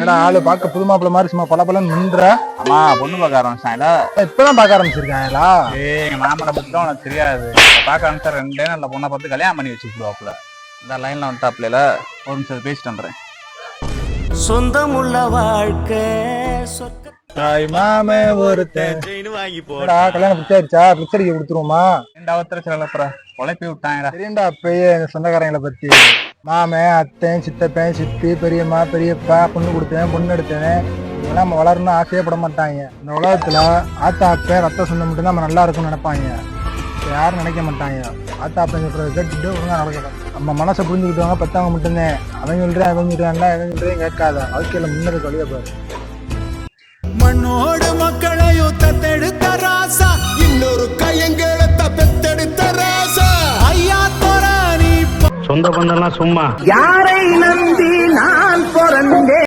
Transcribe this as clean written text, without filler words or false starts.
என்னடா ஆளு பார்க்க புது மாப்பிள்ள மாதிரி சும்மா பலபலன்னு நின்ற. ஆமா, பொண்ணு பார்க்க ஆரம்பிச்சாங்களா? இப்பதான் பார்க்க ஆரம்பிச்சிருக்காங்களா? எங்க மாமனை பத்தி தான் உனக்கு தெரியாது. பார்க்க ஆரம்பிச்சா 2 நல்ல பொண்ணை பார்த்து கல்யாணம் பண்ணி வச்சுக்கிடுவாப்புல. இந்த லைன்ல வந்துட்டாப்ல ஒரு நிமிஷம் பேசிட்டு வந்துறேன். சொந்தமுள்ள வாழ்க்கை தாய் மாமே ஒருத்தன் கல்யாணம் பிடிச்சாயிருச்சா? பிடிச்ச அடிக்க கொடுத்துருவோமா? உழைப்பி விட்டாங்கடா. தெரியும்டா அப்பயே எங்க சொந்தக்காரங்களை பத்தி. மாமன், அத்தைன், சித்தப்பன், சித்தி, பெரியம்மா, பெரியப்பா, பொண்ணு கொடுத்தேன், பொண்ணு எடுத்தேன், இதெல்லாம் நம்ம வளரணும்னு ஆசையப்பட மாட்டாங்க. இந்த உலகத்துல ஆத்தா அப்ப ரத்த சொந்தம் மட்டும் தான் நம்ம நல்லா இருக்கும்னு நினைப்பாங்க. யாரும் நினைக்க மாட்டாங்க. ஆத்தா அப்பன் சொல்றதை கேட்டுட்டு ஒழுங்கா நடக்கணும். நம்ம மனசை புரிஞ்சுக்கிட்டவங்க பெத்தவங்க மட்டும்தான். அவன் சொல்றேன் அவன் சொல்றான்ல அவன் சொல்றேன் கேட்காத. வாழ்க்கையில முன்னேறதுக்கு வழியா பாரு. மண்ணோடு மக்களையும் தத்தெடுத்த ராசா, இன்னொரு கையங்கள பெத்தெடுத்த ராசா. ஐயா தோரா நீ சொந்த பந்தம்லாம் சும்மா யாரை நம்பி நான் பிறந்தேன்.